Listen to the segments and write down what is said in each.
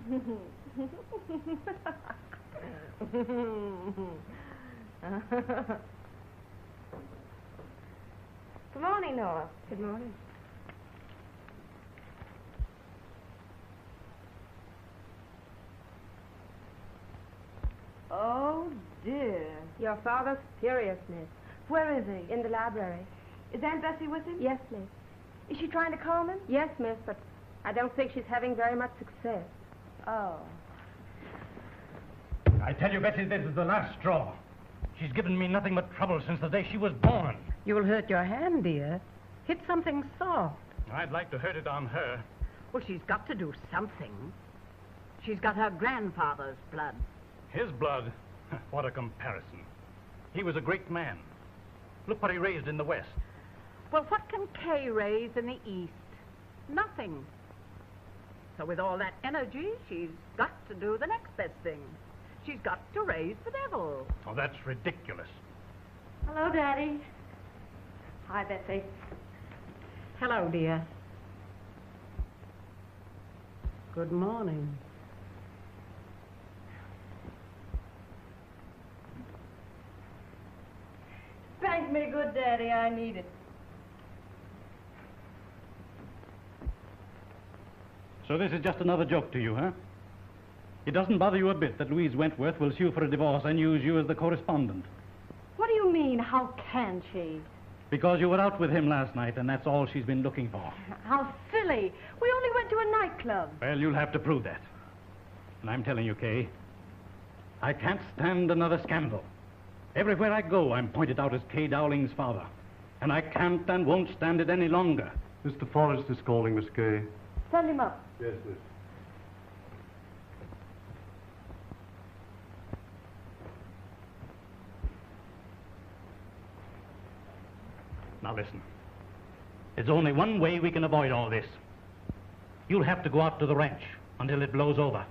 Good morning, Nora. Good morning. Oh, dear. Your father's furious, miss. Where is he? In the library. Is Aunt Bessie with him? Yes, miss. Is she trying to calm him? Yes, miss, but I don't think she's having very much success. Oh. I tell you, Bessie, this is the last straw. She's given me nothing but trouble since the day she was born. You'll hurt your hand, dear. Hit something soft. I'd like to hurt it on her. Well, she's got to do something. She's got her grandfather's blood. His blood? What a comparison. He was a great man. Look what he raised in the West. Well, what can Kay raise in the East? Nothing. So with all that energy, she's got to do the next best thing. She's got to raise the devil. Oh, that's ridiculous. Hello, Daddy. Hi, Bessie. Hello, dear. Good morning. Spank me good, Daddy. I need it. So this is just another joke to you, huh? It doesn't bother you a bit that Louise Wentworth will sue for a divorce and use you as the correspondent. What do you mean, how can she? Because you were out with him last night, and that's all she's been looking for. How silly. We only went to a nightclub. Well, you'll have to prove that. And I'm telling you, Kay, I can't stand another scandal. Everywhere I go, I'm pointed out as Kay Dowling's father. And I can't and won't stand it any longer. Mr. Forrest is calling, Miss Kay. Send him up. Yes, miss. Now listen. There's only one way we can avoid all this. You'll have to go out to the ranch until it blows over.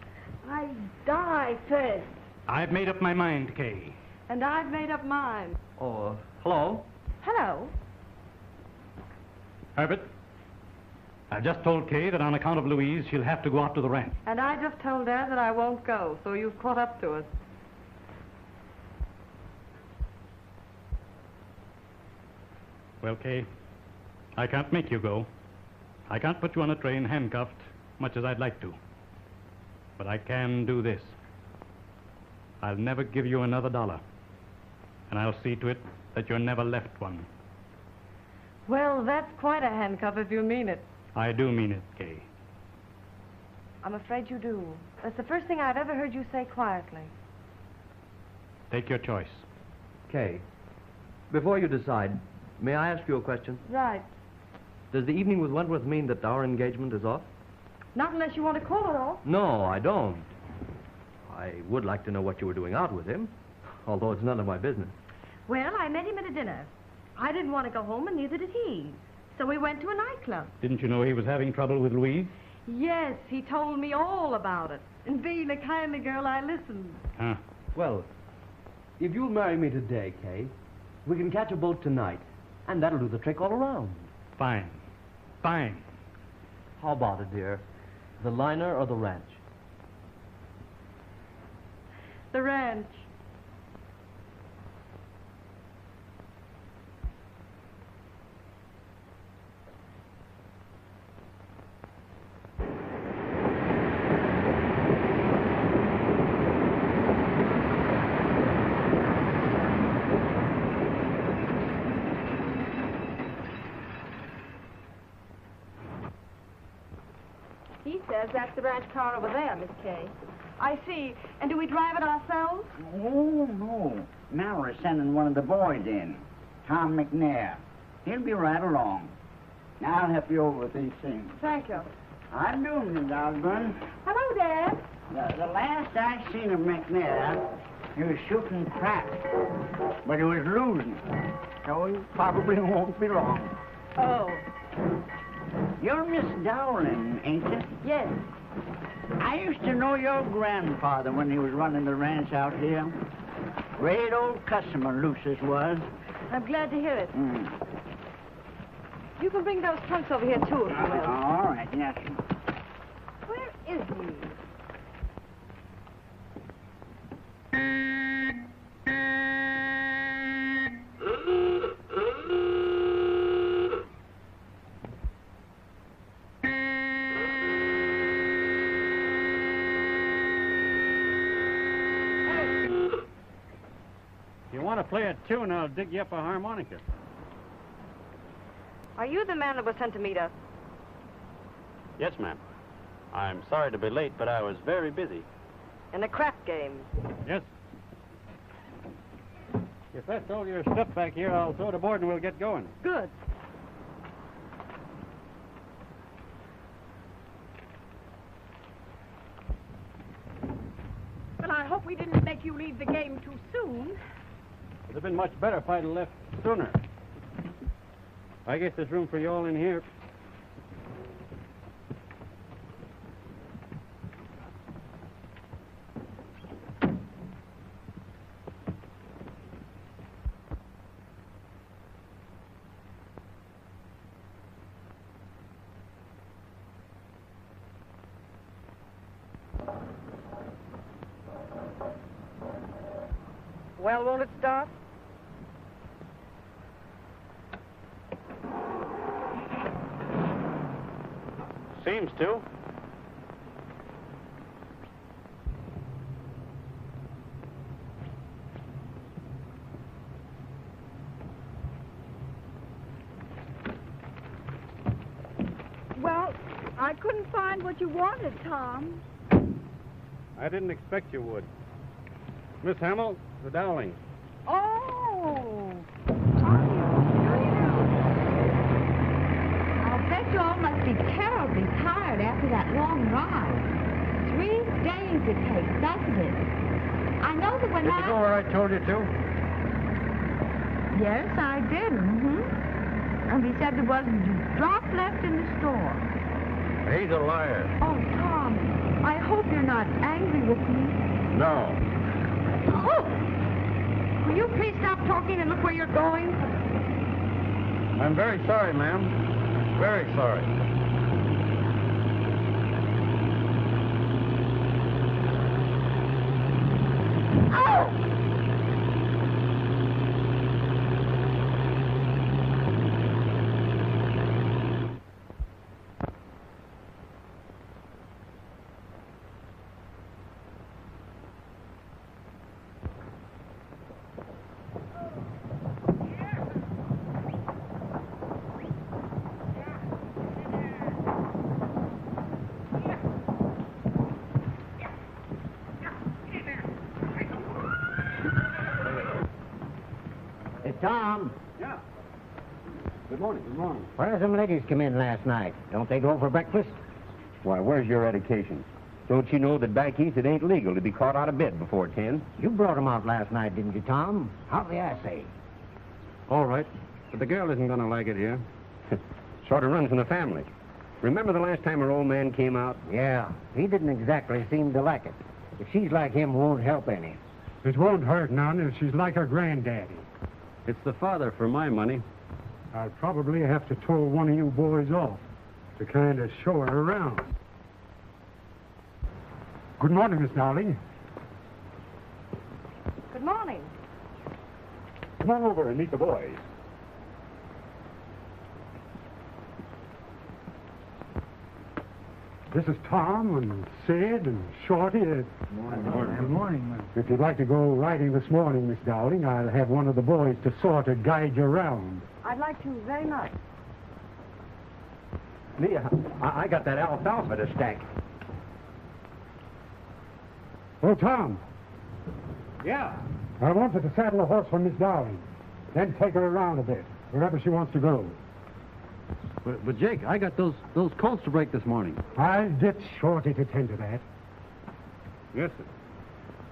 I die first. I've made up my mind, Kay. And I've made up mine. Oh, hello? Hello. Herbert, I've just told Kay that on account of Louise, she'll have to go out to the ranch. And I just told Dad that I won't go, so you've caught up to us. Well, Kay, I can't make you go. I can't put you on a train handcuffed, much as I'd like to. But I can do this. I'll never give you another dollar. And I'll see to it that you're never left one. Well, that's quite a handcuff if you mean it. I do mean it, Kay. I'm afraid you do. That's the first thing I've ever heard you say quietly. Take your choice. Kay, before you decide, may I ask you a question? Right. Does the evening with Wentworth mean that our engagement is off? Not unless you want to call it off. No, I don't. I would like to know what you were doing out with him, although it's none of my business. Well, I met him at a dinner. I didn't want to go home, and neither did he. So we went to a nightclub. Didn't you know he was having trouble with Louise? Yes, he told me all about it. And being a kindly girl, I listened. Huh. Well, if you'll marry me today, Kay, we can catch a boat tonight, and that'll do the trick all around. Fine. Fine. How about it, dear? The liner or the ranch? The ranch. He says that's the ranch car over there, Miss Kay. I see. And do we drive it ourselves? Oh, no. Now we're sending one of the boys in, Tom McNair. He'll be right along. Now I'll help you over with these things. Thank you. I'm doing Miss Osborne. Hello, Dad. The last I seen of McNair, he was shooting crap, but he was losing. So he probably won't be long. Oh. You're Miss Dowling, ain't you? Yes. I used to know your grandfather when he was running the ranch out here. Great old customer, Lucius was. I'm glad to hear it. Mm. You can bring those trunks over here, too, if you will. All right, yes. Where is he? play a tune, I'll dig you up a harmonica. Are you the man that was sent to meet us? Yes, ma'am. I'm sorry to be late, but I was very busy. In a craft game. Yes. If that's all your stuff back here, I'll throw it aboard and we'll get going. Good. Well, I hope we didn't make you leave the game too soon. It'd have been much better if I'd left sooner. I guess there's room for you all in here. Well, won't it start? Seems to. Well, I couldn't find what you wanted, Tom. I didn't expect you would. Miss Hamill, the Dowling. Oh! I'll bet you all must be terribly tired after that long ride. 3 days it takes, doesn't it? I know that when Did you go where I told you to? Yes, I did, And he said there wasn't a drop left in the store. He's a liar. Oh, Tom, I hope you're not angry with me. No. Oh! Will you please stop talking and look where you're going? I'm very sorry, ma'am. Very sorry. Oh! Tom, Yeah. Good morning, good morning. where some ladies come in last night? Don't they go for breakfast? Why, where's your education? Don't you know that back east it ain't legal to be caught out of bed before 10? You brought them out last night, didn't you, Tom? How'd the ass say? All right, but the girl isn't going to like it here. Sort of runs in the family. Remember the last time her old man came out? Yeah, he didn't exactly seem to like it. If she's like him, won't help any. It won't hurt none if she's like her granddaddy. It's the father for my money. I'll probably have to tow one of you boys off to kind of show her around. Good morning, Miss Dowling. Good morning. Come on over and meet the boys. This is Tom and Sid and Shorty. Good morning. If you'd like to go riding this morning, Miss Dowling, I'll have one of the boys to sort of guide you around. I'd like to very much. Me, I got that alfalfa to stack. Oh, Tom, Yeah. I want you to saddle a horse for Miss Dowling, then take her around a bit, wherever she wants to go. But Jake, I got those colts to break this morning. I'll get Shorty to tend to that. Yes, sir.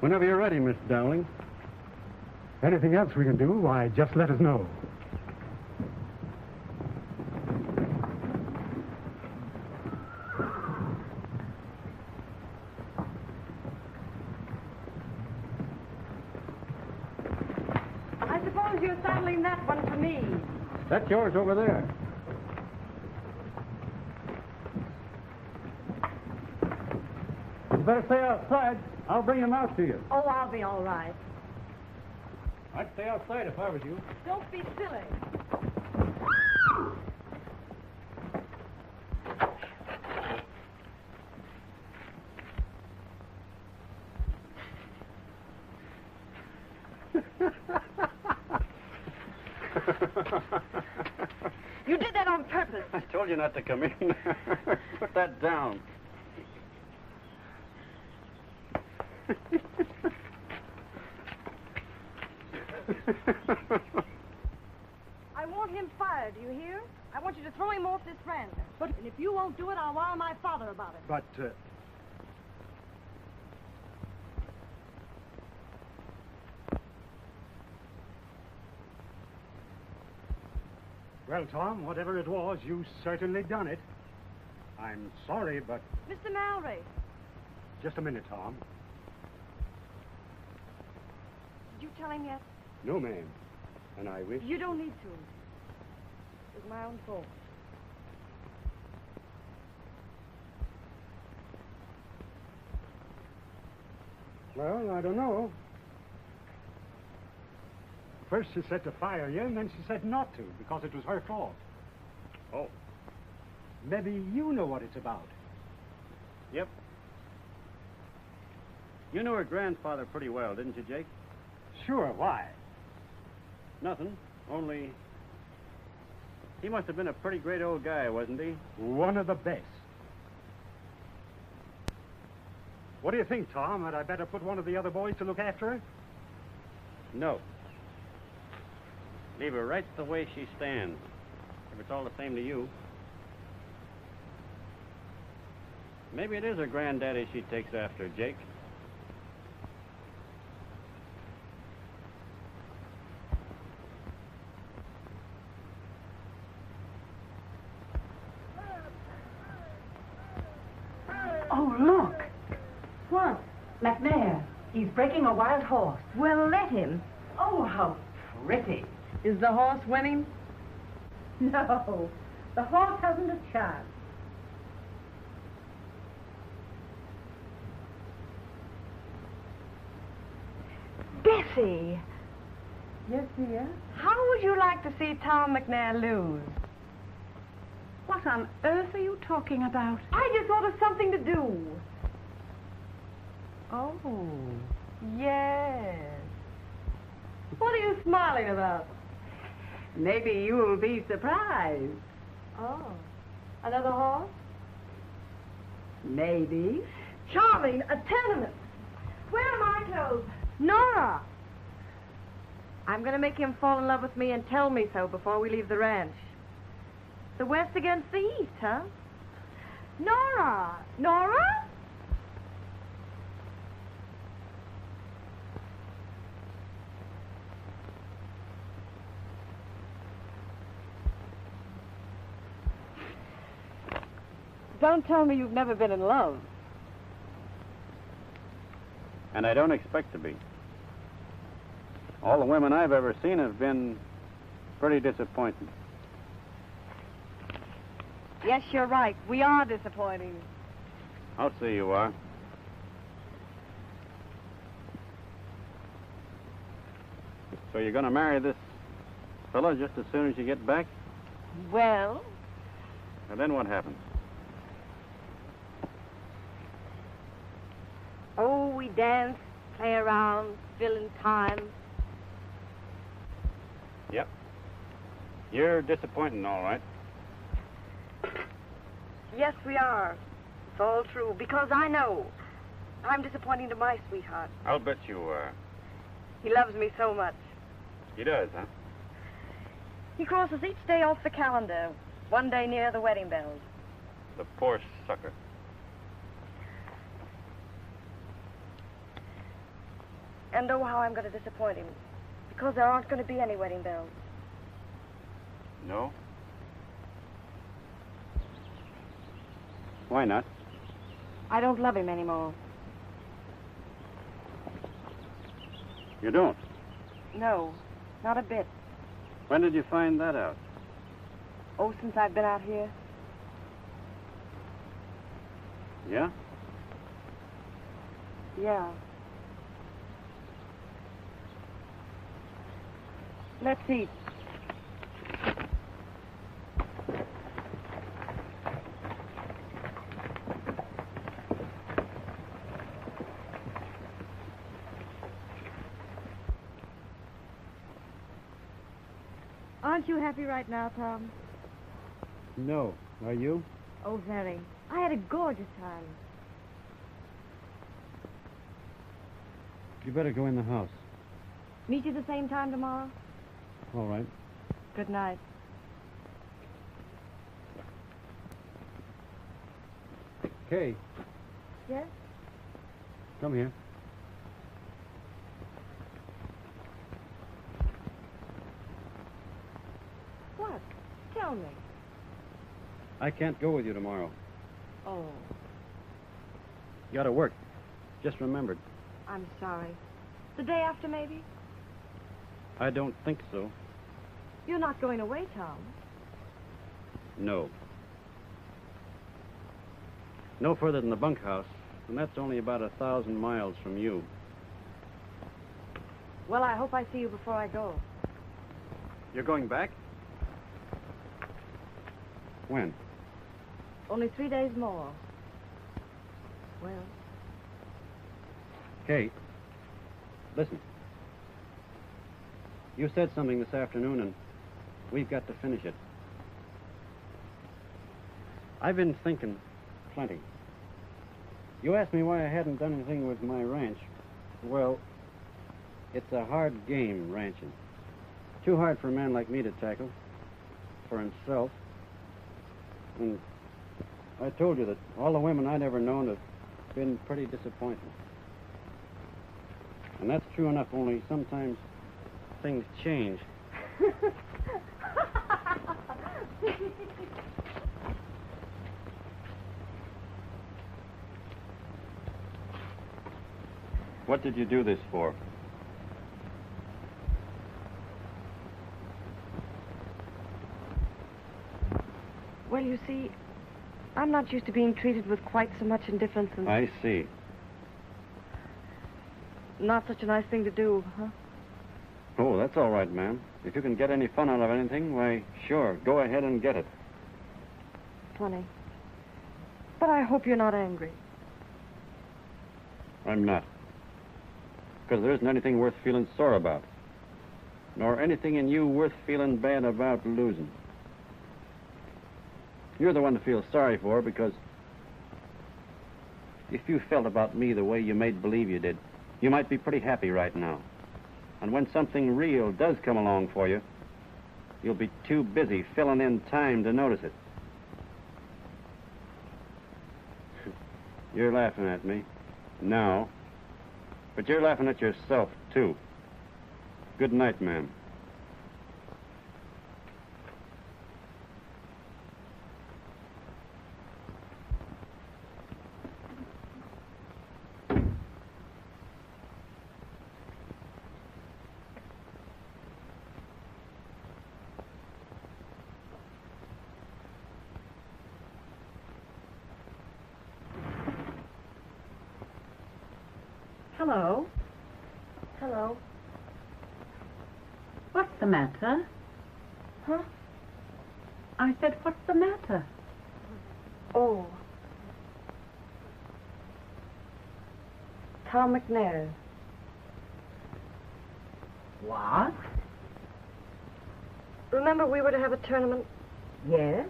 Whenever you're ready, Mr. Dowling. Anything else we can do, why, just let us know. I suppose you're saddling that one for me. That's yours over there. You better stay outside. I'll bring him out to you. Oh, I'll be all right. I'd stay outside if I was you. Don't be silly. did that on purpose. I told you not to come in. Put that down. I want him fired, do you hear? I want you to throw him off this ranch. But if you won't do it, I'll wire my father about it. But, well, Tom, whatever it was, you certainly done it. I'm sorry, but... Mr. Malray. Just a minute, Tom. Did you tell him yet? No, ma'am. And I wish... You don't need to. It was my own fault. Well, I don't know. First she said to fire you, and then she said not to, because it was her fault. Oh. Maybe you know what it's about. Yep. You knew her grandfather pretty well, didn't you, Jake? Sure, why? Nothing. Only... he must have been a pretty great old guy, wasn't he? One of the best. What do you think, Tom? Had I better put one of the other boys to look after her? No. Leave her right the way she stands. If it's all the same to you. Maybe it is her granddaddy she takes after, Jake. Oh, look. What? McNair. He's breaking a wild horse. Well, let him. Oh, how pretty. Is the horse winning? No, the horse hasn't a chance. Bessie, Yes, dear? how would you like to see Tom McNair lose? What on earth are you talking about? I just thought of something to do. Oh. Yes. What are you smiling about? Maybe you'll be surprised. Oh. Another horse? Maybe. Charming. A tenement. Where are my clothes? Nora! I'm going to make him fall in love with me and tell me so before we leave the ranch. The West against the East, huh? Nora! Nora? Don't tell me you've never been in love. And I don't expect to be. All the women I've ever seen have been pretty disappointing. Yes, you're right. We are disappointing. I'll see you are. So you're going to marry this fella just as soon as you get back? Well, And then what happens? oh, we dance, play around, fill in time. Yep. You're disappointing, all right. Yes, we are. It's all true, because I know I'm disappointing to my sweetheart. I'll bet you are. He loves me so much. He does, huh? He crosses each day off the calendar, one day near the wedding bells. The poor sucker. And oh, how I'm going to disappoint him, because there aren't going to be any wedding bells. No? Why not? I don't love him anymore. You don't? No, not a bit. When did you find that out? Oh, since I've been out here. Yeah? Yeah. Let's eat. Aren't you happy right now, Tom? No. Are you? Oh, very. I had a gorgeous time. You better go in the house. Meet you the same time tomorrow? All right. Good night. Kay, Yes? come here. What? Tell me. I can't go with you tomorrow. Oh, You gotta work. Just remembered. I'm sorry. The day after, maybe? I don't think so. You're not going away, Tom. No. No further than the bunkhouse, and that's only about 1,000 miles from you. Well, I hope I see you before I go. You're going back? When? Only 3 days more. Well, Kate, listen. You said something this afternoon, and we've got to finish it. I've been thinking plenty. You asked me why I hadn't done anything with my ranch. Well, it's a hard game, ranching. Too hard for a man like me to tackle. For himself. And I told you that all the women I'd ever known have been pretty disappointing. And that's true enough, only sometimes things change. What did you do this for? well, you see, I'm not used to being treated with quite so much indifference and... I see. Not such a nice thing to do, huh? Oh, that's all right, ma'am. If you can get any fun out of anything, why, sure, go ahead and get it. Funny. But I hope you're not angry. I'm not. Because there isn't anything worth feeling sore about. Nor anything in you worth feeling bad about losing. You're the one to feel sorry for, because if you felt about me the way you made believe you did, you might be pretty happy right now. And when something real does come along for you, you'll be too busy filling in time to notice it. You're laughing at me now, but you're laughing at yourself, too. Good night, ma'am. Hello. Hello. What's the matter? Huh? I said, what's the matter? Oh. Tom McNair. What? Remember we were to have a tournament? Yes?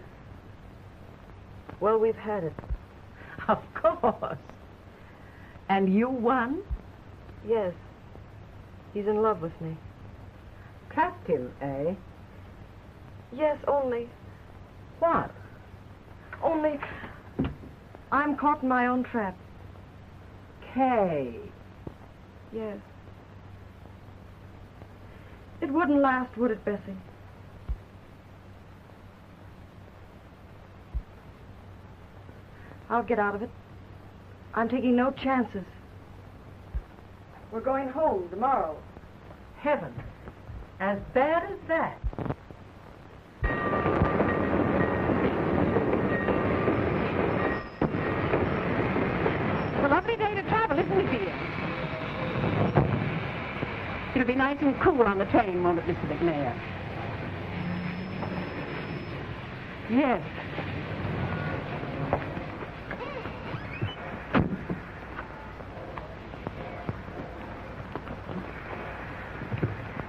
Well, we've had it. Of course. And you won? Yes. He's in love with me. Trapped him, eh? Yes, only. What? Only I'm caught in my own trap. Kay. Yes. It wouldn't last, would it, Bessie? I'll get out of it. I'm taking no chances. We're going home tomorrow. Heaven. As bad as that. It's a lovely day to travel, isn't it, dear? It'll be nice and cool on the train, won't it, Mr. McNair? Yes.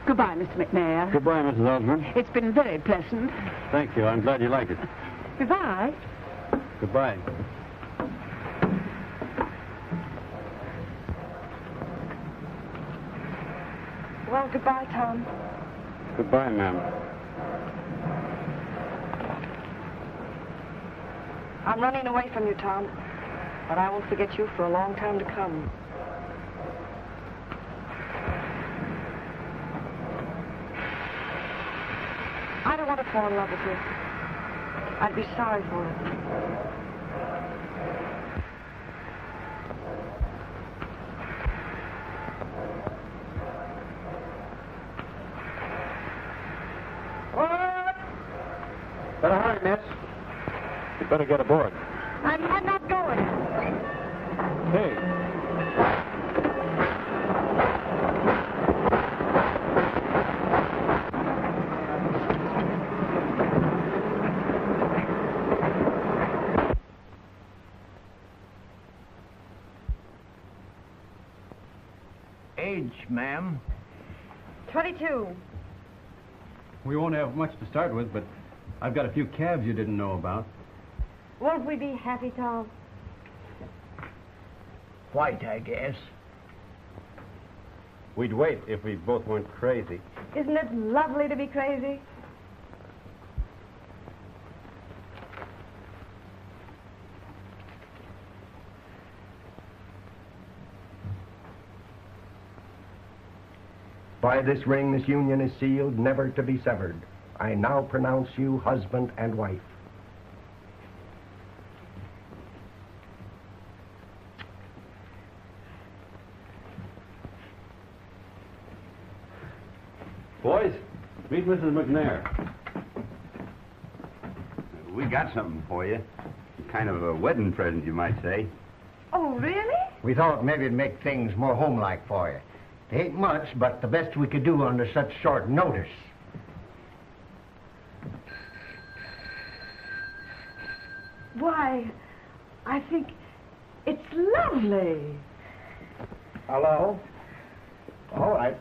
Goodbye, Mr. McNair. Goodbye, Mrs. Osborne. It's been very pleasant. Thank you. I'm glad you like it. Goodbye. Goodbye. Well, goodbye, Tom. Goodbye, ma'am. I'm running away from you, Tom. But I won't forget you for a long time to come. I don't want to fall in love with you. I'd be sorry for it. Better hurry, miss. You better get aboard. I'm not going. Hey. Age, ma'am? 22. We won't have much to start with, but I've got a few calves you didn't know about. Won't we be happy, Tom? White, I guess. We'd wait if we both weren't crazy. Isn't it lovely to be crazy? By this ring, this union is sealed, never to be severed. I now pronounce you husband and wife. Boys, meet Mrs. McNair. We got something for you. Kind of a wedding present, you might say. Oh, really? We thought maybe it'd make things more homelike for you. It ain't much, but the best we could do under such short notice. Why, I think it's lovely. Hello? All right.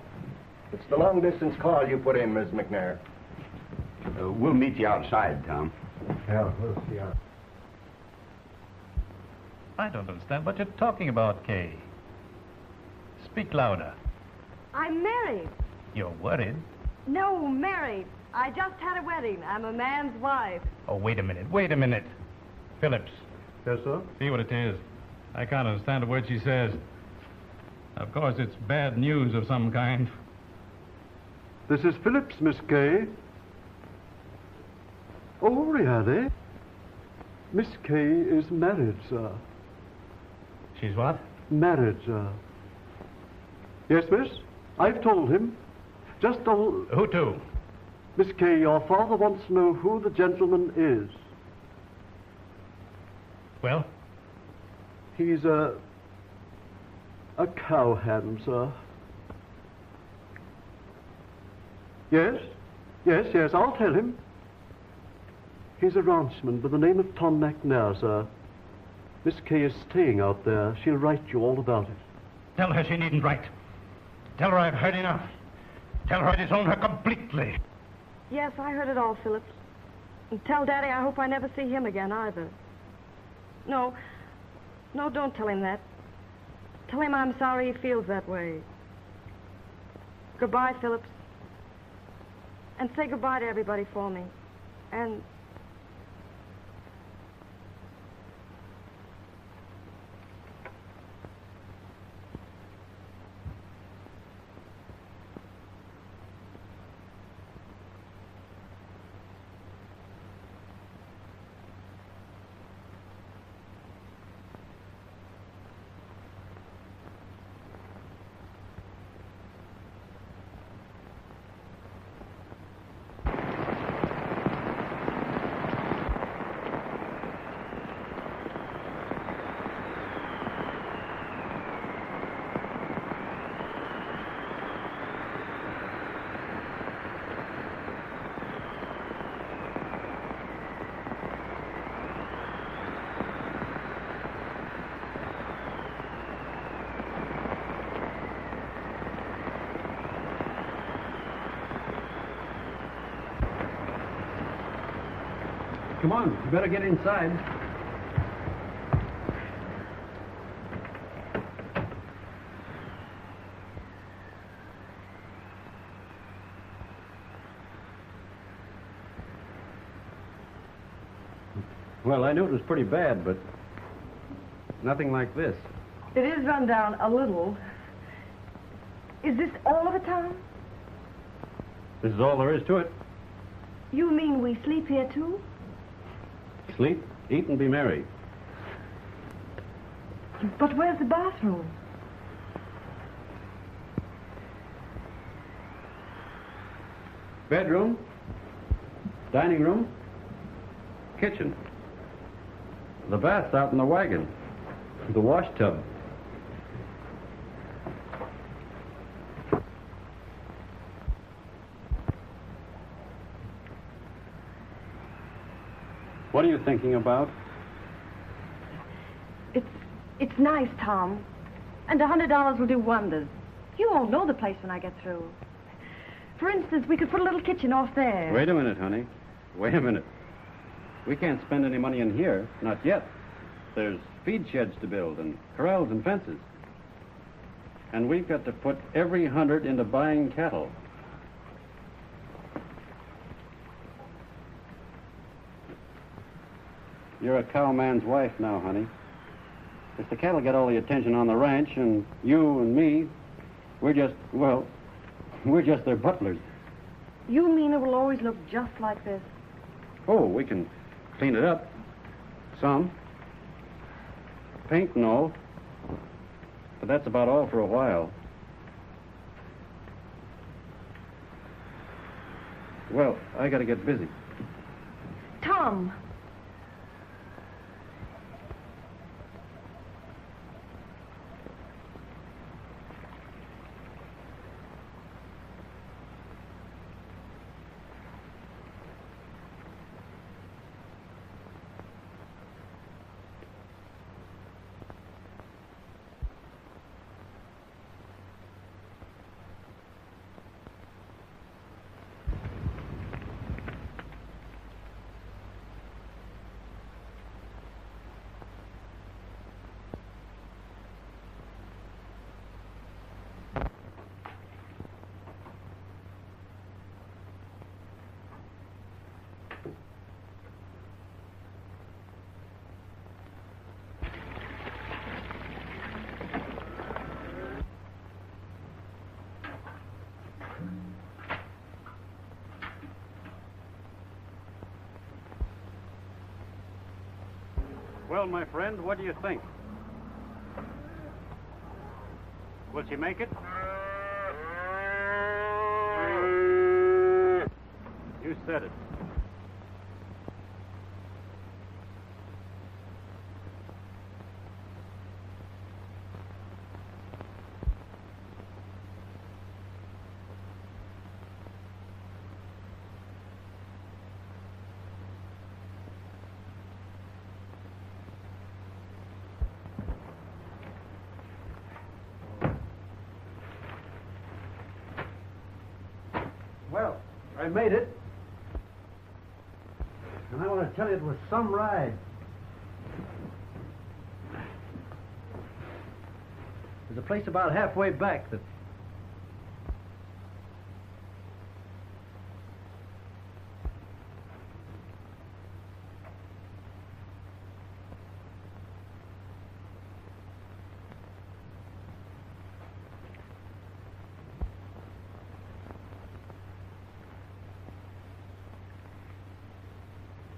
It's the long-distance call you put in, Ms. McNair. We'll meet you outside, Tom. Yeah, we'll see you. I don't understand what you're talking about, Kay. Speak louder. I'm married. You're worried? No, married. I just had a wedding. I'm a man's wife. Oh, wait a minute. Phillips, Yes, sir? see what it is. I can't understand a word she says. Of course, it's bad news of some kind. This is Phillips, Miss Kay. Oh, really? Miss Kay is married, sir. She's what? Married, sir. Yes, miss? I've told him. Just a... Who to? Miss Kay, your father wants to know who the gentleman is. Well? He's a cowhand, sir. Yes, I'll tell him. He's a ranchman by the name of Tom McNair, sir. Miss Kay is staying out there. She'll write you all about it. Tell her she needn't write. Tell her I've heard enough. Tell her I disown her completely. Yes, I heard it all, Phillips. And tell Daddy I hope I never see him again, either. No, don't tell him that. Tell him I'm sorry he feels that way. Goodbye, Phillips. And say goodbye to everybody for me. And... Come on, you better get inside. Well, I knew it was pretty bad, but nothing like this. It is run down a little. Is this all of it, Tom? This is all there is to it. You mean we sleep here, too? Sleep, eat, and be merry. But where's the bathroom? Bedroom, dining room, kitchen. The bath's out in the wagon. The wash tub. What are you thinking about? It's nice, Tom. And $100 will do wonders. You won't know the place when I get through. For instance, we could put a little kitchen off there. Wait a minute, honey. Wait a minute. We can't spend any money in here. Not yet. There's feed sheds to build and corrals and fences. And we've got to put every 100 into buying cattle. You're a cowman's wife now, honey. If the cattle get all the attention on the ranch, and you and me, we're just their butlers. You mean it will always look just like this? Oh, we can clean it up. Some. Paint and all. But that's about all for a while. Well, I gotta get busy. Tom. Well, my friend, what do you think? Will she make it? You said it. Well, I made it. And I want to tell you it was some ride. There's a place about halfway back that...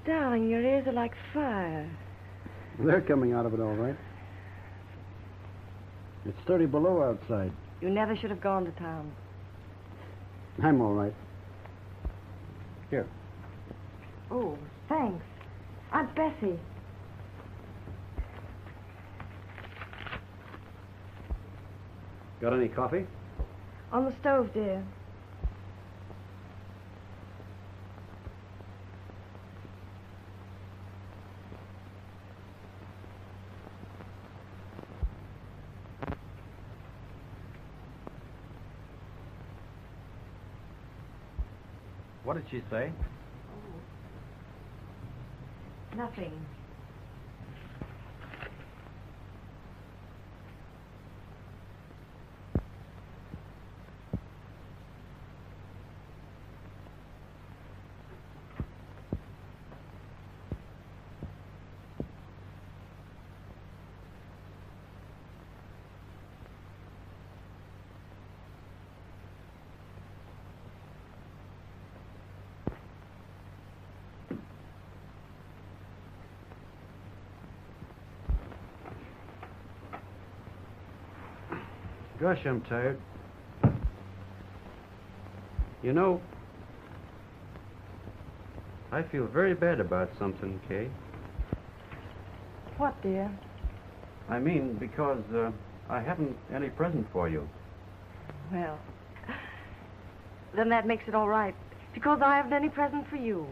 Darling, your ears are like fire. They're coming out of it all right. It's 30 below outside. You never should have gone to town. I'm all right. Here. Oh, thanks. Aunt Bessie. Got any coffee? On the stove, dear. What did she say? Nothing. Gosh, I'm tired. You know, I feel very bad about something, Kay. What, dear? I mean, because I haven't any present for you. Well, then that makes it all right. Because I haven't any present for you.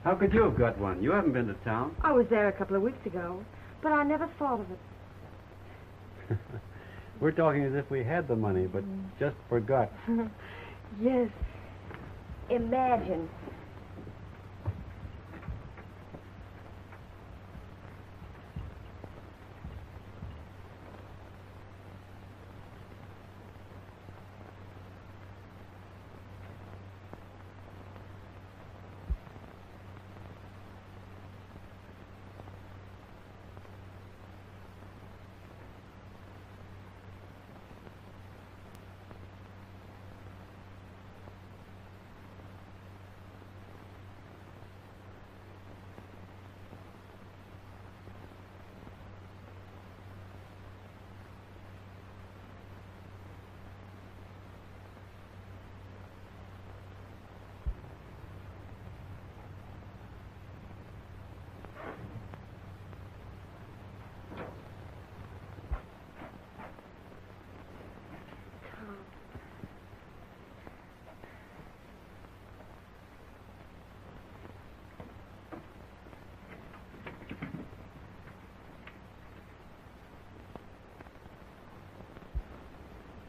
How could you have got one? You haven't been to town. I was there a couple of weeks ago, but I never thought of it. We're talking as if we had the money, but just forgot. Yes. Imagine.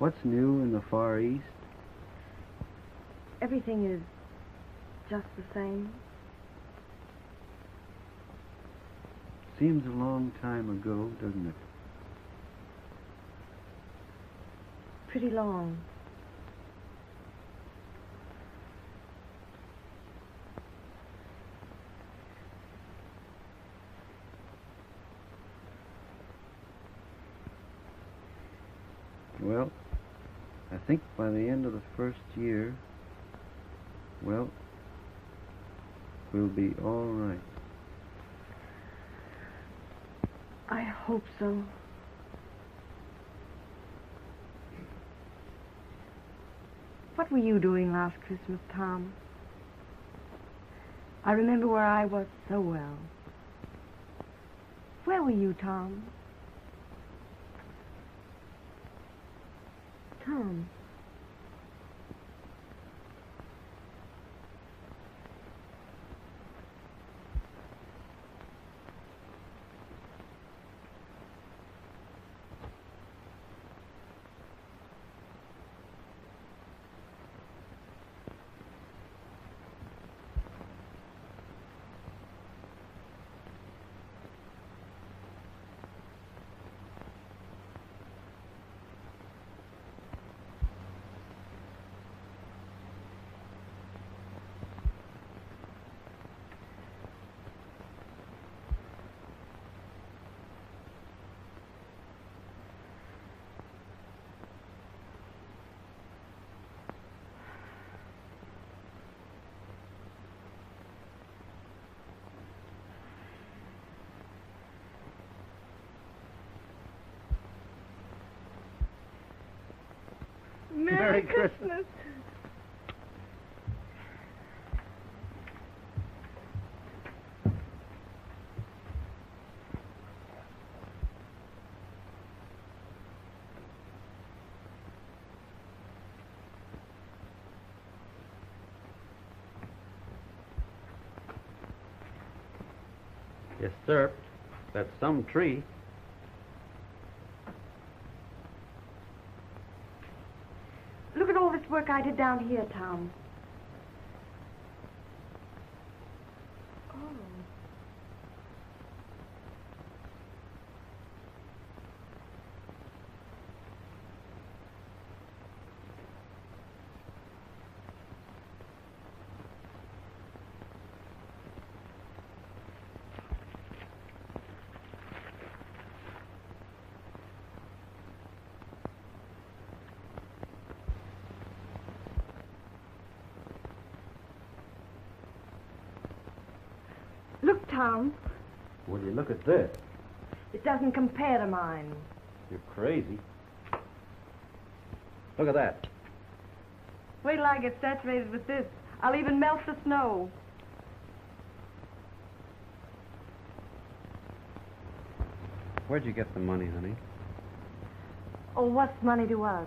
What's new in the Far East? Everything is just the same. Seems a long time ago, doesn't it? Pretty long. Well, I think by the end of the first year, well, we'll be all right. I hope so. What were you doing last Christmas, Tom? I remember where I was so well. Where were you, Tom? Tom. Merry Christmas. Yes, sir. That's some tree. Look at all this work I did down here, Tom. Tom. Will you look at this? It doesn't compare to mine. You're crazy. Look at that. Wait till I get saturated with this. I'll even melt the snow. Where'd you get the money, honey? Oh, what's money to us?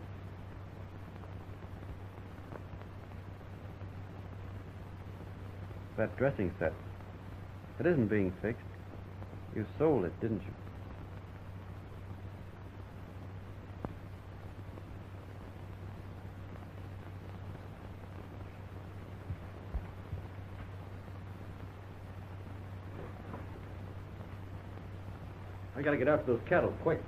That dressing set. It isn't being fixed. You sold it, didn't you? I gotta get after those cattle, quick.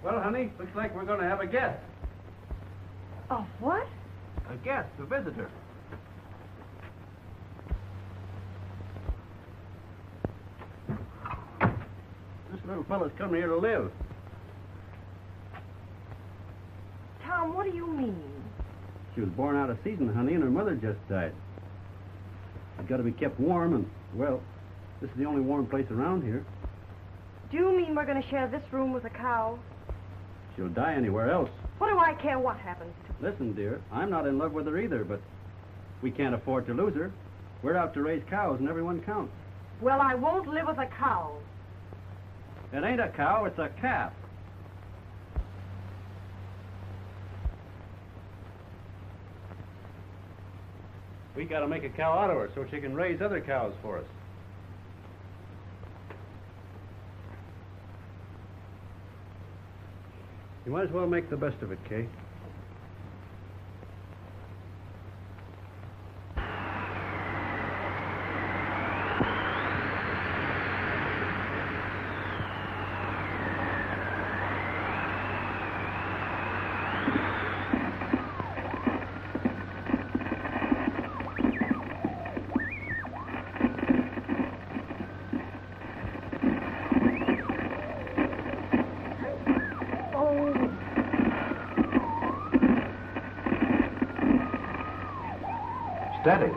Well, honey, looks like we're going to have a guest. A what? A guest, a visitor. This little fella's come here to live. Tom, what do you mean? She was born out of season, honey, and her mother just died. She's got to be kept warm, and, well, this is the only warm place around here. Do you mean we're going to share this room with a cow? She'll die anywhere else. What do I care what happens to her? Listen, dear, I'm not in love with her either, but we can't afford to lose her. We're out to raise cows, and everyone counts. Well, I won't live with a cow. It ain't a cow, it's a calf. We gotta make a cow out of her so she can raise other cows for us. You might as well make the best of it, Kay. Steady.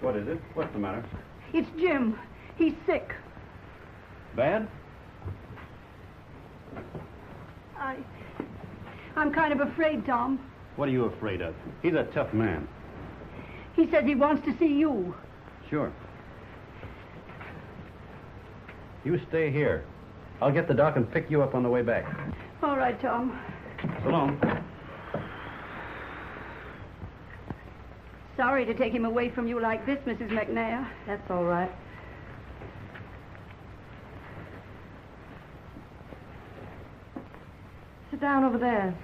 What is it? What's the matter? It's Jim. He's sick. Bad? I'm kind of afraid, Tom. What are you afraid of? He's a tough man. He says he wants to see you. Sure. You stay here. I'll get the doc and pick you up on the way back. All right, Tom. So long. Sorry to take him away from you like this, Mrs. McNair. That's all right. Sit down over there.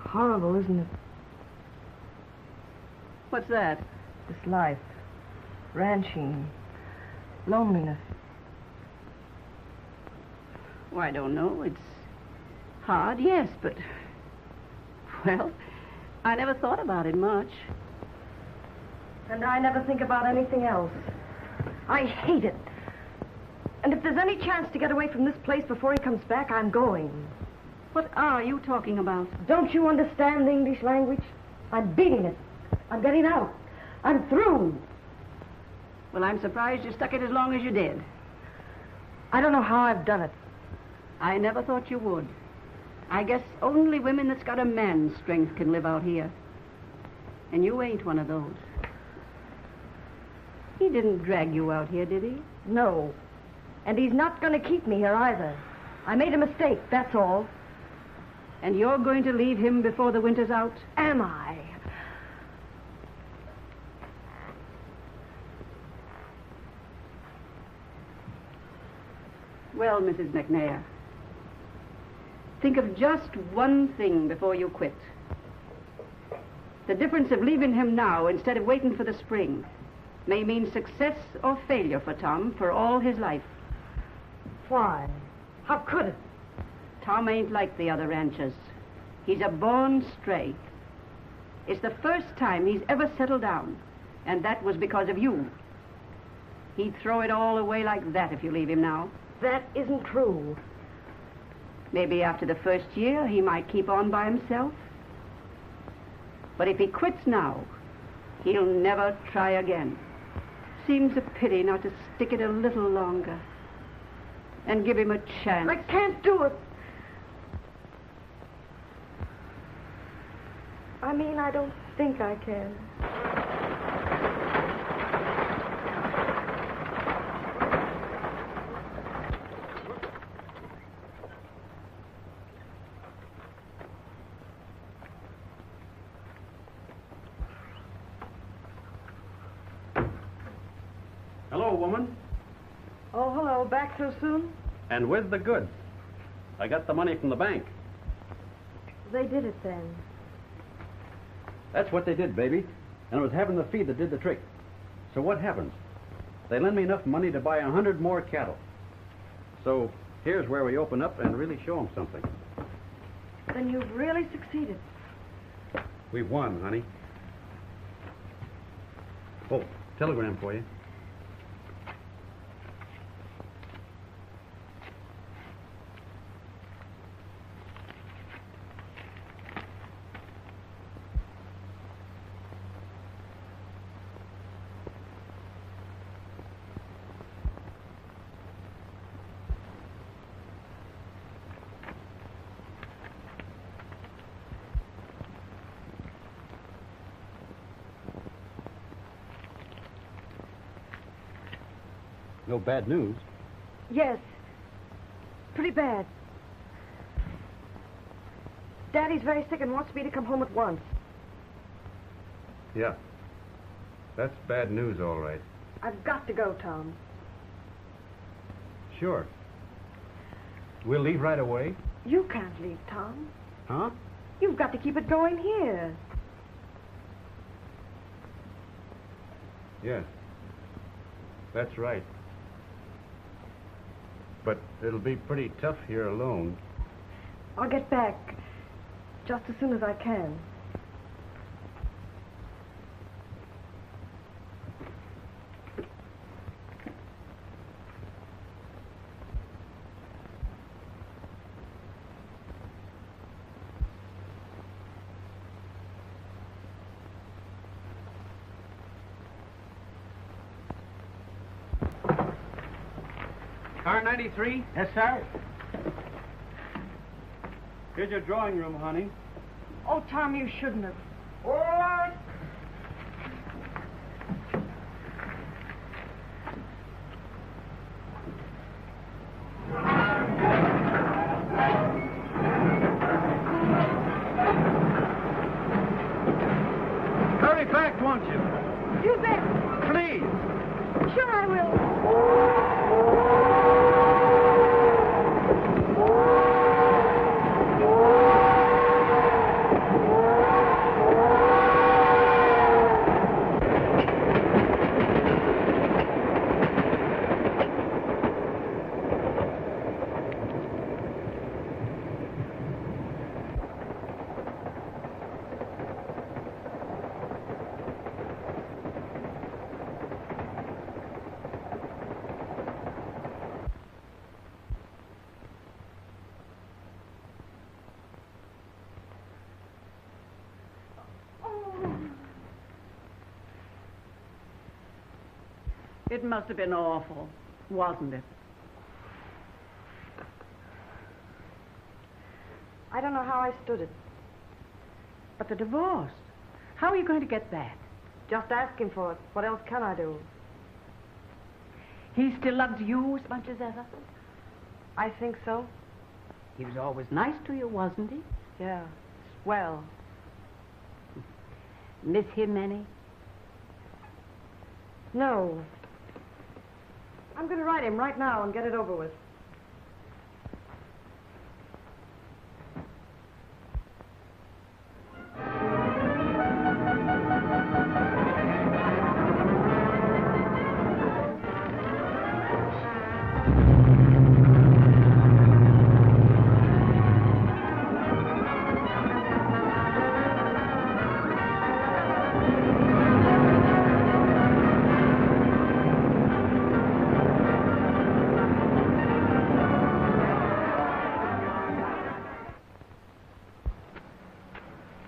Horrible, isn't it? What's that? This life. Ranching. Loneliness. Oh, I don't know. It's hard, yes, but... Well, I never thought about it much. And I never think about anything else. I hate it. And if there's any chance to get away from this place before he comes back, I'm going. What are you talking about? Don't you understand the English language? I'm beating it. I'm getting out. I'm through. Well, I'm surprised you stuck it as long as you did. I don't know how I've done it. I never thought you would. I guess only women that's got a man's strength can live out here. And you ain't one of those. He didn't drag you out here, did he? No. And he's not going to keep me here either. I made a mistake, that's all. And you're going to leave him before the winter's out? Am I? Well, Mrs. McNair, think of just one thing before you quit. The difference of leaving him now instead of waiting for the spring may mean success or failure for Tom for all his life. Why? How could it? Tom ain't like the other ranchers. He's a born stray. It's the first time he's ever settled down, and that was because of you. He'd throw it all away like that if you leave him now. That isn't true. Maybe after the first year he might keep on by himself. But if he quits now, he'll never try again. Seems a pity not to stick it a little longer and give him a chance. I can't do it. I mean, I don't think I can. Hello, woman. Oh, hello. Back so soon? And with the goods. I got the money from the bank. They did it then. That's what they did, baby. And it was having the feed that did the trick. So what happens? They lend me enough money to buy 100 more cattle. So here's where we open up and really show them something. Then you've really succeeded. We've won, honey. Oh, telegram for you. No bad news. Yes. Pretty bad. Daddy's very sick and wants me to come home at once. Yeah. That's bad news, all right. I've got to go, Tom. Sure. We'll leave right away. You can't leave, Tom. Huh? You've got to keep it going here. Yes. That's right. But it'll be pretty tough here alone. I'll get back just as soon as I can. Car 93? Yes, sir. Here's your drawing room, honey. Oh, Tom, you shouldn't have. All right. Hurry back, won't you? You bet. Please. Sure I will. It must have been awful, wasn't it? I don't know how I stood it. But the divorce, how are you going to get that? Just asking for it. What else can I do? He still loves you as much as ever? I think so. He was always nice to you, wasn't he? Yeah. Well. Miss him any? No. I'm going to write him right now and get it over with.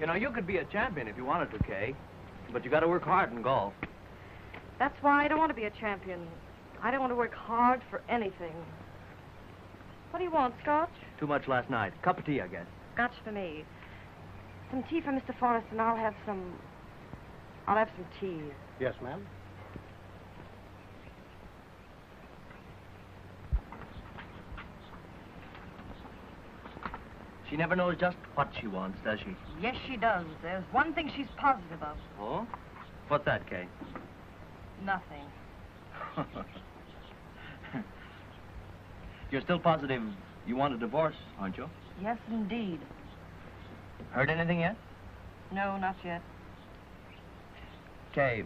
You know, you could be a champion if you wanted to, Kay. But you got to work hard in golf. That's why I don't want to be a champion. I don't want to work hard for anything. What do you want, Scotch? Too much last night. Cup of tea, I guess. Scotch for me. Some tea for Mr. Forrest, and I'll have some tea. Yes, ma'am. She never knows just what she wants, does she? Yes, she does. There's one thing she's positive of. Oh? What's that, Kay? Nothing. You're still positive you want a divorce, aren't you? Yes, indeed. Heard anything yet? No, not yet. Kay,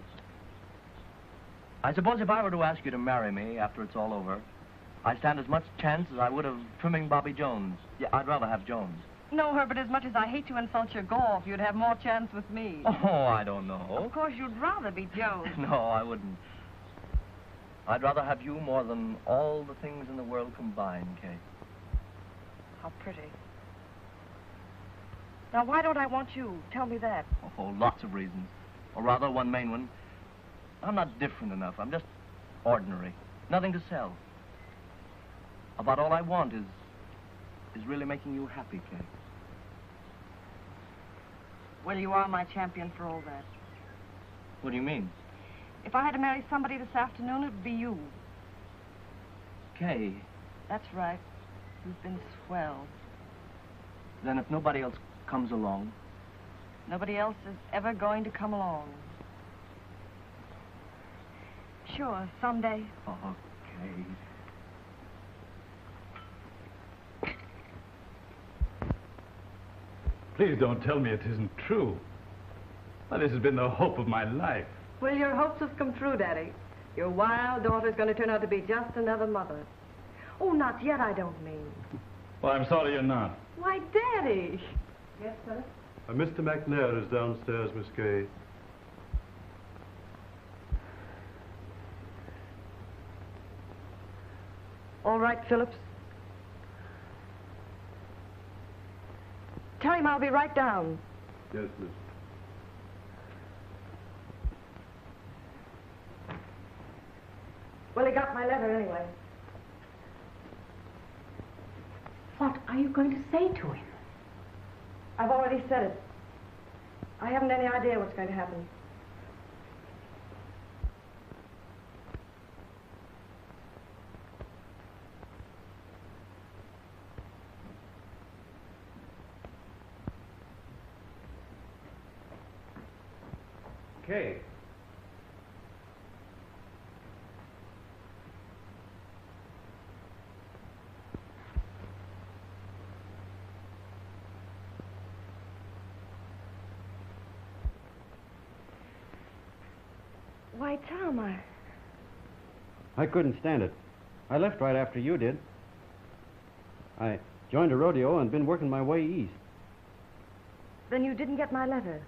I suppose if I were to ask you to marry me after it's all over, I stand as much chance as I would of trimming Bobby Jones. Yeah, I'd rather have Jones. No, Herbert, as much as I hate to insult your golf, you'd have more chance with me. Oh, I don't know. Of course, you'd rather be Jones. No, I wouldn't. I'd rather have you more than all the things in the world combined, Kay. How pretty. Now, why don't I want you? Tell me that. Oh, lots of reasons. Or rather, one main one. I'm not different enough. I'm just ordinary. Nothing to sell. About all I want is really making you happy, Kay. Well, you are my champion for all that. What do you mean? If I had to marry somebody this afternoon, it would be you. Kay. That's right. You've been swell. Then if nobody else comes along... Nobody else is ever going to come along. Sure, someday. Oh, Kay. Please don't tell me it isn't true. Well, this has been the hope of my life. Well, your hopes have come true, Daddy. Your wild daughter's going to turn out to be just another mother. Oh, not yet, I don't mean. Well, I'm sorry you're not. Why, Daddy. Yes, sir? Mr. McNair is downstairs, Miss Kay. All right, Phillips. Tell him I'll be right down. Yes, miss. Well, he got my letter anyway. are you going to say to him? I've already said it. I haven't any idea what's going to happen. Kay. Why, Tom, I couldn't stand it. I left right after you did. I joined a rodeo and been working my way east. Then you didn't get my letter?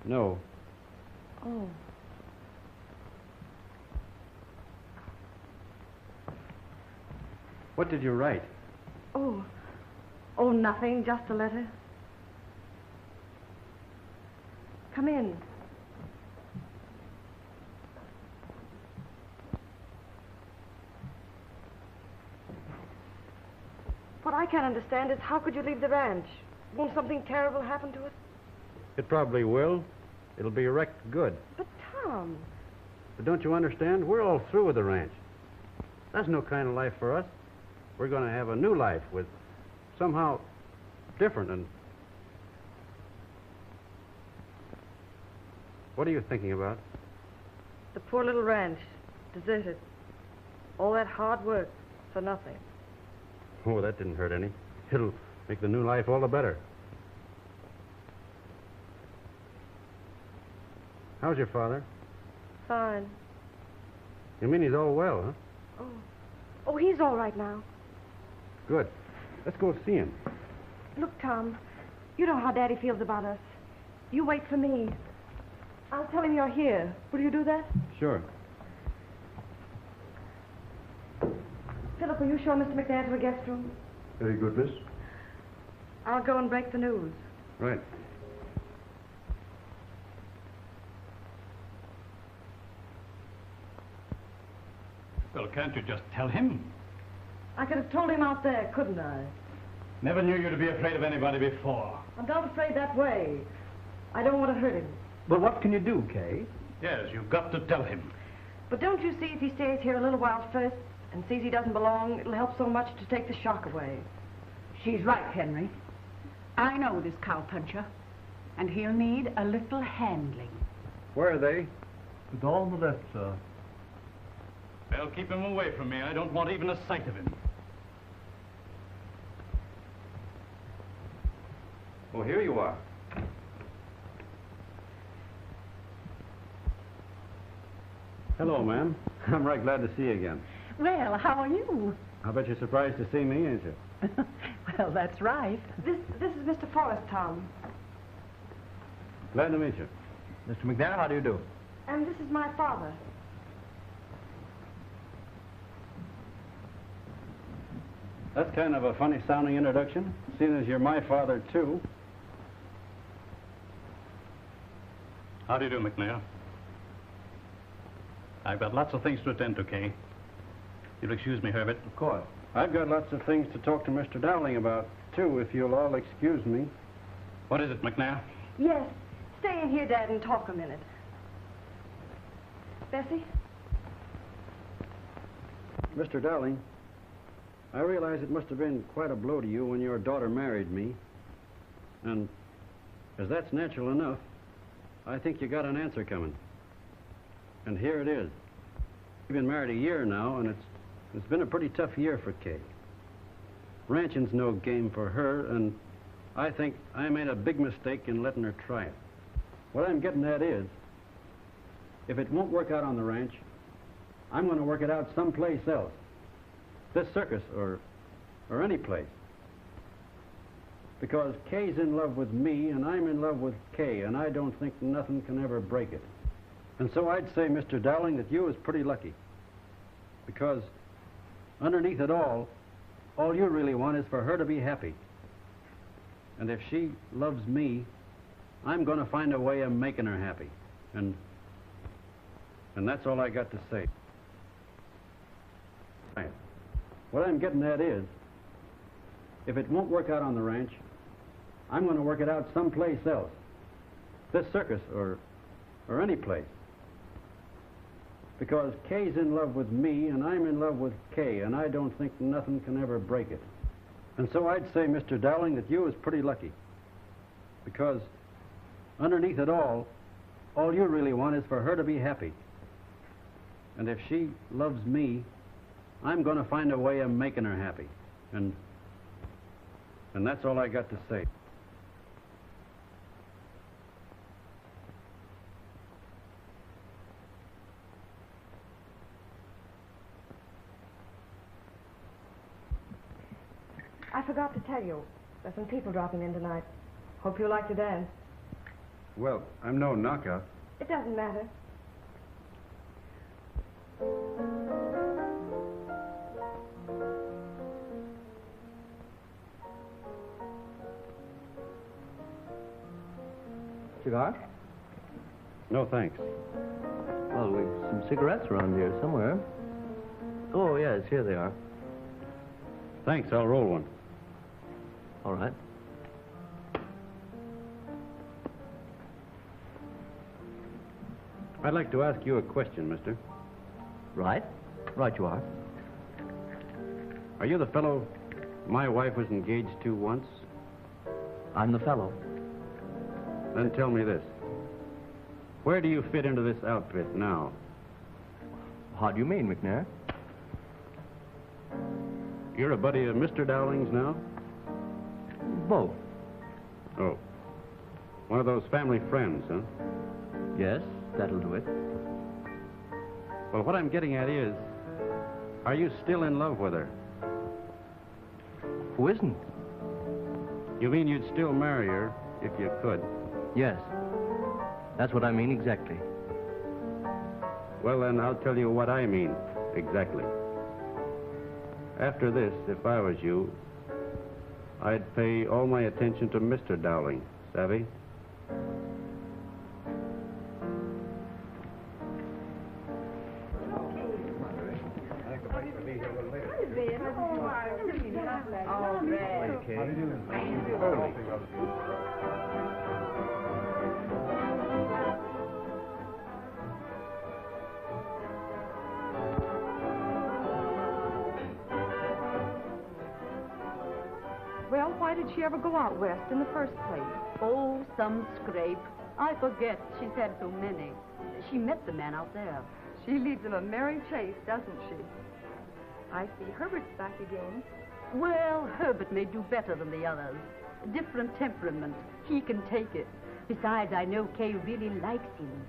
No. Oh. What did you write? Oh. Oh, nothing, just a letter. Come in. What I can't understand is how could you leave the ranch? Won't something terrible happen to us? It probably will. It'll be wrecked good. But, Tom... But don't you understand? We're all through with the ranch. That's no kind of life for us. We're going to have a new life with somehow different and... What are you thinking about? The poor little ranch, deserted. All that hard work for nothing. Oh, that didn't hurt any. It'll make the new life all the better. How's your father? Fine. You mean he's all well, huh? Oh. Oh, he's all right now. Good. Let's go see him. Look, Tom, you know how Daddy feels about us. You wait for me. I'll tell him you're here. Will you do that? Sure. Philip, will you show Mr. McNair to the guest room? Very good, miss. I'll go and break the news. Right. Well, can't you just tell him? I could have told him out there, couldn't I? Never knew you to be afraid of anybody before. I'm not afraid that way. I don't want to hurt him. But what can you do, Kay? Yes, you've got to tell him. But don't you see if he stays here a little while first and sees he doesn't belong, it'll help so much to take the shock away. She's right, Henry. I know this cowpuncher, and he'll need a little handling. Where are they? The door on the left, sir. Well, keep him away from me. I don't want even a sight of him. Oh, here you are. Hello, ma'am. I'm right glad to see you again. Well, how are you? I bet you're surprised to see me, ain't you? Well, that's right. This is Mr. Forrest, Tom. Glad to meet you. Mr. McNair, how do you do? And this is my father. That's kind of a funny sounding introduction, seeing as you're my father, too. How do you do, McNair? I've got lots of things to attend to, Kay. You'll excuse me, Herbert. Of course. I've got lots of things to talk to Mr. Dowling about, too, if you'll all excuse me. What is it, McNair? Yes. Stay in here, Dad, and talk a minute. Bessie? Mr. Dowling, I realize it must have been quite a blow to you when your daughter married me. And as that's natural enough, I think you got an answer coming. And here it is. We've been married a year now, and it's been a pretty tough year for Kay. Ranching's no game for her, and I think I made a big mistake in letting her try it. What I'm getting at is, if it won't work out on the ranch, I'm going to work it out someplace else. This circus or any place. Because Kay's in love with me, and I'm in love with Kay, and I don't think nothing can ever break it. And so I'd say, Mr. Dowling, that you was pretty lucky. Because underneath it all you really want is for her to be happy. And if she loves me, I'm going to find a way of making her happy. And that's all I got to say. Right. What I'm getting at is, if it won't work out on the ranch, I'm going to work it out someplace else. This circus or any place. Because Kay's in love with me, and I'm in love with Kay, and I don't think nothing can ever break it. And so I'd say, Mr. Dowling, that you was pretty lucky. Because underneath it all you really want is for her to be happy. And if she loves me, I'm going to find a way of making her happy. And that's all I got to say. I forgot to tell you. There's some people dropping in tonight. Hope you like to dance. Well, I'm no knockout. It doesn't matter. Cigar? No, thanks. Well, we've some cigarettes around here somewhere. Oh, yes, here they are. Thanks, I'll roll one. All right. I'd like to ask you a question, mister. Right. Right you are. Are you the fellow my wife was engaged to once? I'm the fellow. Then tell me this. Where do you fit into this outfit now? How do you mean, McNair? You're a buddy of Mr. Dowling's now? Both. Oh. One of those family friends, huh? Yes, that'll do it. Well, what I'm getting at is, are you still in love with her? Who isn't? You mean you'd still marry her if you could? Yes. That's what I mean exactly. Well, then, I'll tell you what I mean exactly. After this, if I was you, I'd pay all my attention to Mr. Dowling, savvy? Well, why did she ever go out west in the first place? Oh, some scrape. I forget. She's had so many. She met the man out there. She leads him a merry chase, doesn't she? I see Herbert's back again. Well, Herbert may do better than the others. Different temperament. He can take it. Besides, I know Kay really likes him.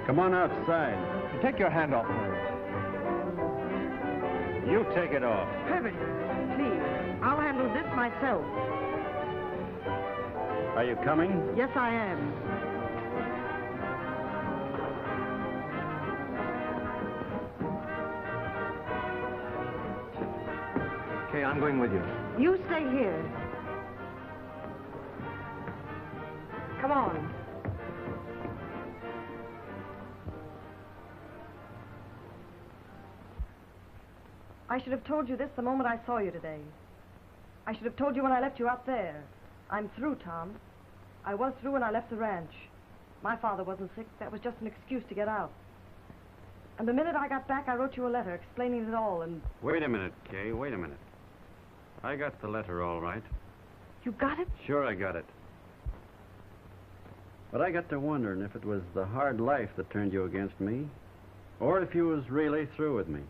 Come on outside. Take your hand off her. You take it off. Herbert, please. I'll handle this myself. Are you coming? Yes, I am. Okay, I'm going with you. You stay here. Come on. I should have told you this the moment I saw you today. I should have told you when I left you out there. I'm through, Tom. I was through when I left the ranch. My father wasn't sick. That was just an excuse to get out. And the minute I got back, I wrote you a letter explaining it all, and... Wait a minute, Kay. Wait a minute. I got the letter all right. You got it? Sure I got it. But I got to wondering if it was the hard life that turned you against me, or if you was really through with me.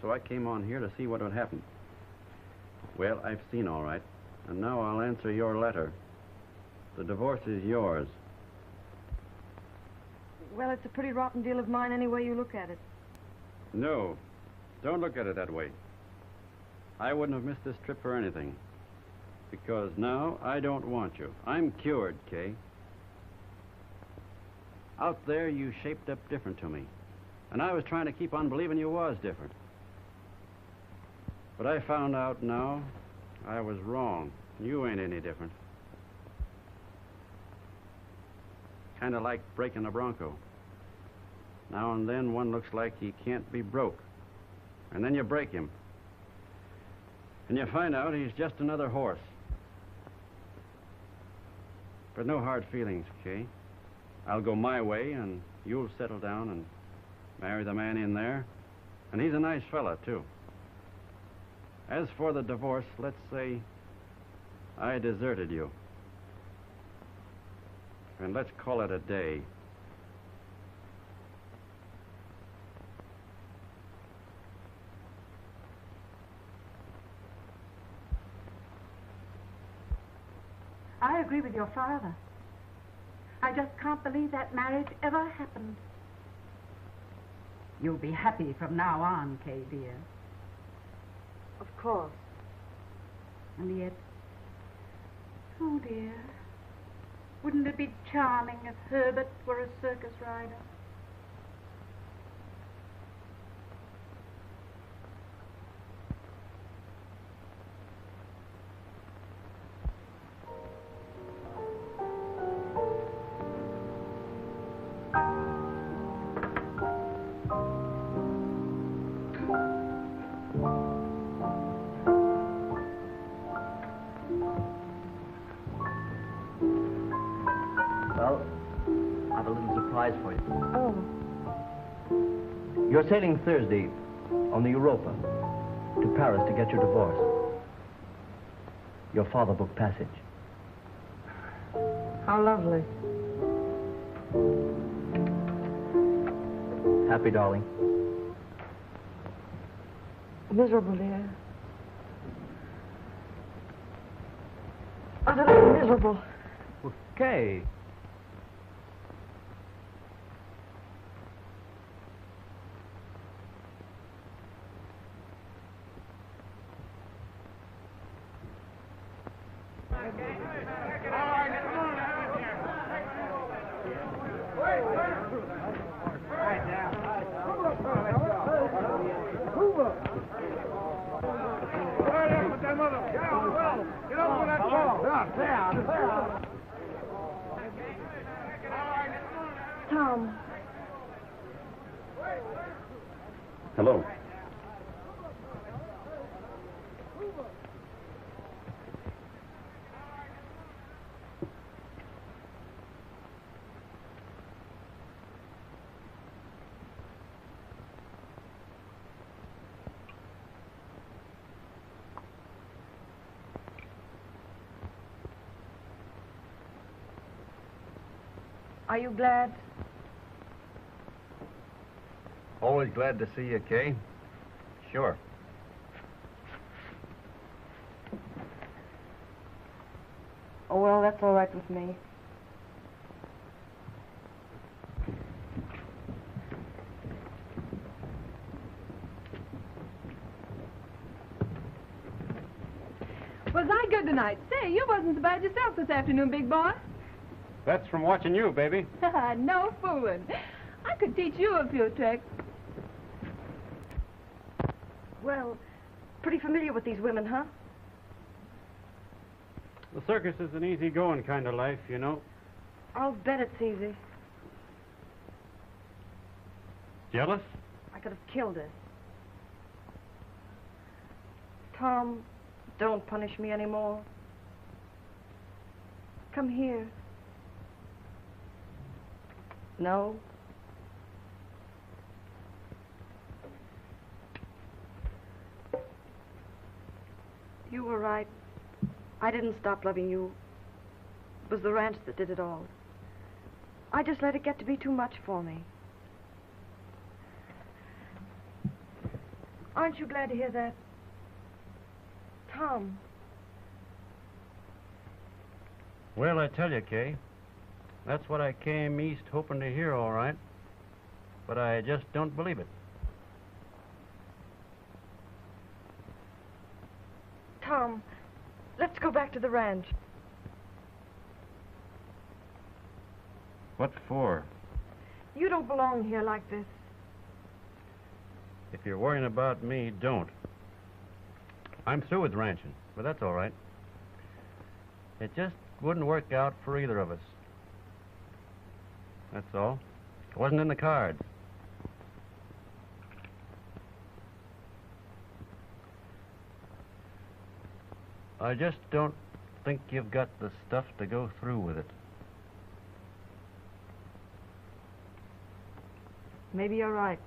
So I came on here to see what would happen. Well, I've seen all right, and now I'll answer your letter. The divorce is yours. Well, it's a pretty rotten deal of mine any way you look at it. No, don't look at it that way. I wouldn't have missed this trip for anything. Because now I don't want you. I'm cured, Kay. Out there, you shaped up different to me. And I was trying to keep on believing you was different. But I found out now I was wrong. You ain't any different. Kind of like breaking a bronco. Now and then one looks like he can't be broke. And then you break him. And you find out he's just another horse. But no hard feelings, Kay. I'll go my way, and you'll settle down and marry the man in there. And he's a nice fella, too. As for the divorce, let's say I deserted you. And let's call it a day. I agree with your father. I just can't believe that marriage ever happened. You'll be happy from now on, Kay, dear. Of course. And yet, oh dear, wouldn't it be charming if Herbert were a circus rider? Well, I have a little surprise for you. Oh. You're sailing Thursday on the Europa to Paris to get your divorce. Your father booked passage. How lovely. Happy, darling? Miserable, dear. Utterly miserable. Kay. Tom. Hello. Are you glad? Always glad to see you, Kay. Sure. Oh, well, that's all right with me. Was I good tonight? Say, you wasn't so bad yourself this afternoon, big boy. That's from watching you, baby. No fooling. I could teach you a few tricks. Well, pretty familiar with these women, huh? The circus is an easy-going kind of life, you know. I'll bet it's easy. Jealous? I could have killed her. Tom, don't punish me anymore. Come here. No? You were right. I didn't stop loving you. It was the ranch that did it all. I just let it get to be too much for me. Aren't you glad to hear that? Tom. Well, I tell you, Kay, that's what I came east hoping to hear, all right. But I just don't believe it. Tom, let's go back to the ranch. What for? You don't belong here like this. If you're worrying about me, don't. I'm through with ranching, but that's all right. It just wouldn't work out for either of us. That's all. It wasn't in the cards. I just don't think you've got the stuff to go through with it. Maybe you're right.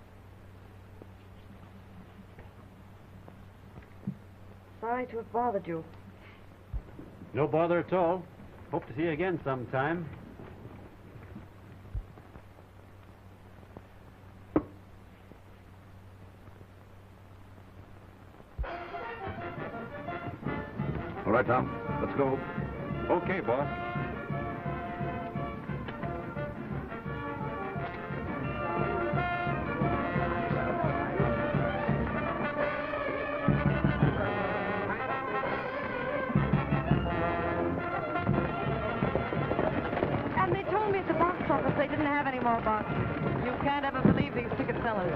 Sorry to have bothered you. No bother at all. Hope to see you again sometime. All right, Tom. Let's go. Okay, boss. And they told me at the box office they didn't have any more boxes. You can't ever believe these ticket sellers.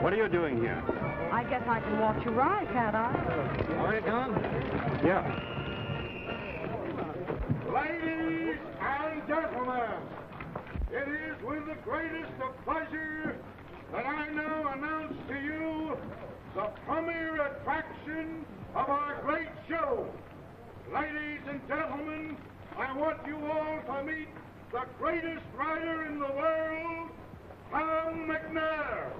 What are you doing here? I guess I can watch you ride, can't I? All right, Tom? Yeah. Ladies and gentlemen, it is with the greatest of pleasure that I now announce to you the premier attraction of our great show. Ladies and gentlemen, I want you all to meet the greatest rider in the world, Tom McNair.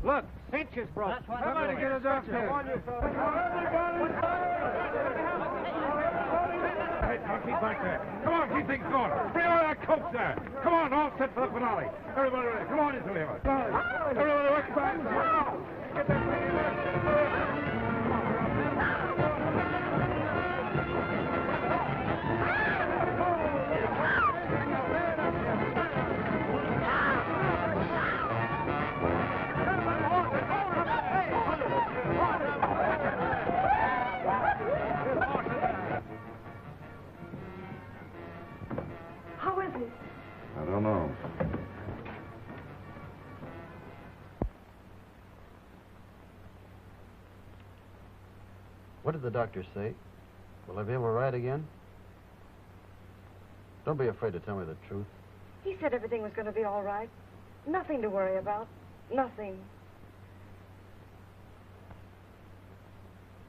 Look, cinches broke. Somebody get us up here. Hey, keep back there. Come on, keep things going. Bring all that coke there. Come on, all set for the finale. Everybody ready. Come on, into here. Everybody work back. Get that thing in there. How is he? I don't know. What did the doctor say? Will I be able to ride again? Don't be afraid to tell me the truth. He said everything was going to be all right. Nothing to worry about. Nothing.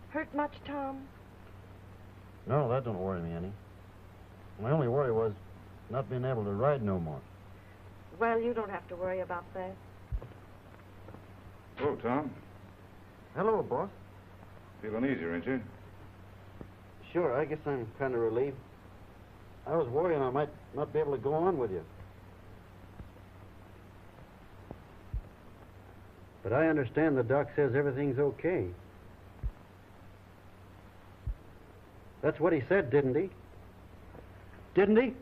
Hurt much, Tom? No, that don't worry me any. My only worry was not being able to ride no more. Well, you don't have to worry about that. Oh, Tom. Hello, boss. Feeling easier, ain't you? Sure, I guess I'm kind of relieved. I was worrying I might not be able to go on with you. But I understand the doc says everything's okay. That's what he said, didn't he? Didn't he?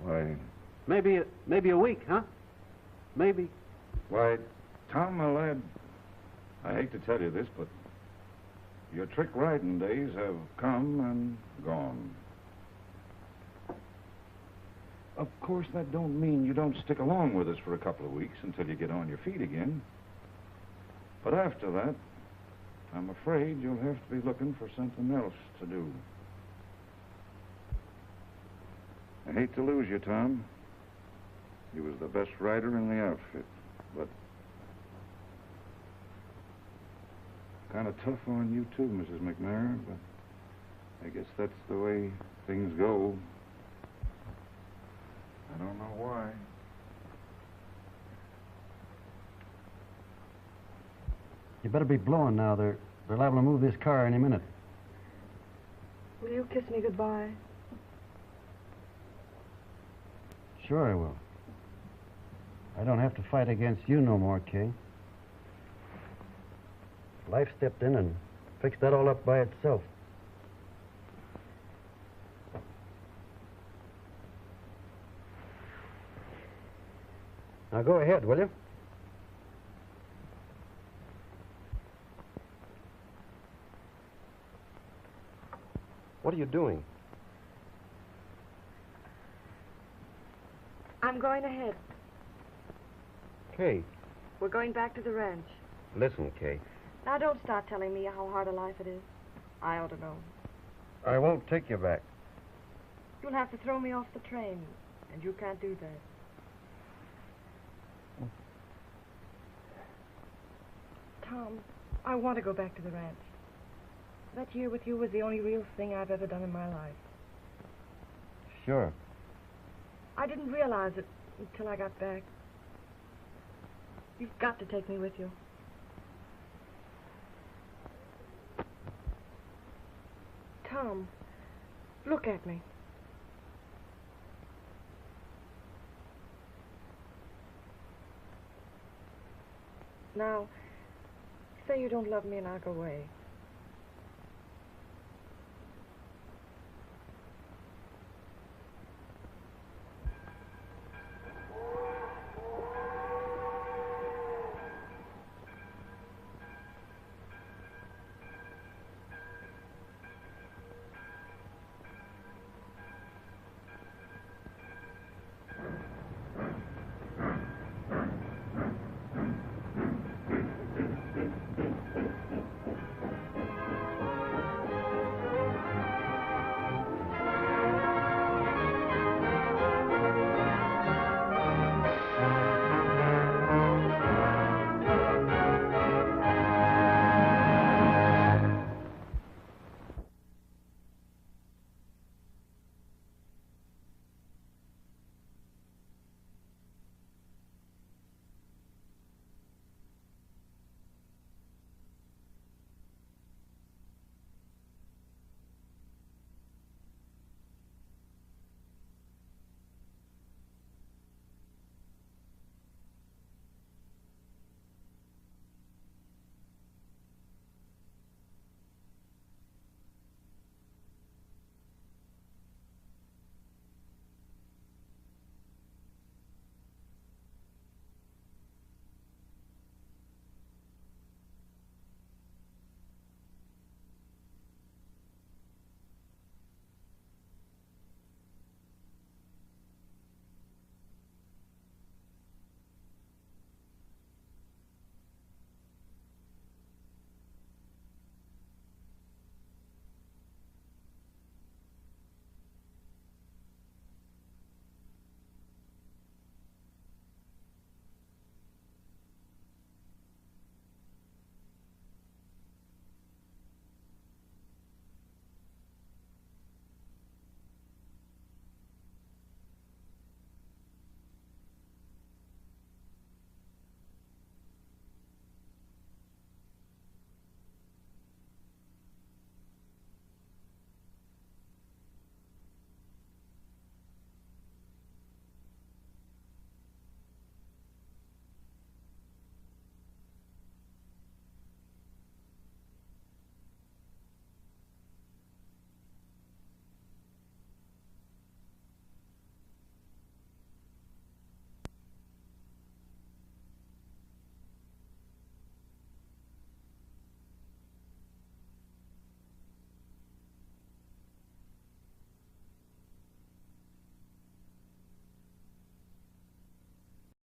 Why, Maybe a week, huh? Maybe. why, Tom, my lad, I hate to tell you this, but your trick riding days have come and gone. Of course, that don't mean you don't stick along with us for a couple of weeks until you get on your feet again. But after that, I'm afraid you'll have to be looking for something else to do. I hate to lose you, Tom. You was the best rider in the outfit, but kind of tough on you too, Mrs. McNair, but I guess that's the way things go. I don't know why. You better be blowing now. They're liable to move this car any minute. Will you kiss me goodbye? Sure I will. I don't have to fight against you no more, Kay. Life stepped in and fixed that all up by itself. Now go ahead, will you? What are you doing? I'm going ahead. Kay, We're going back to the ranch. listen, Kay. Now, don't start telling me how hard a life it is. I ought to know. I won't take you back. You'll have to throw me off the train, and you can't do that. Tom, I want to go back to the ranch. That year with you was the only real thing I've ever done in my life. Sure. I didn't realize it until I got back. You've got to take me with you. Tom, look at me. Now, say you don't love me and I'll go away.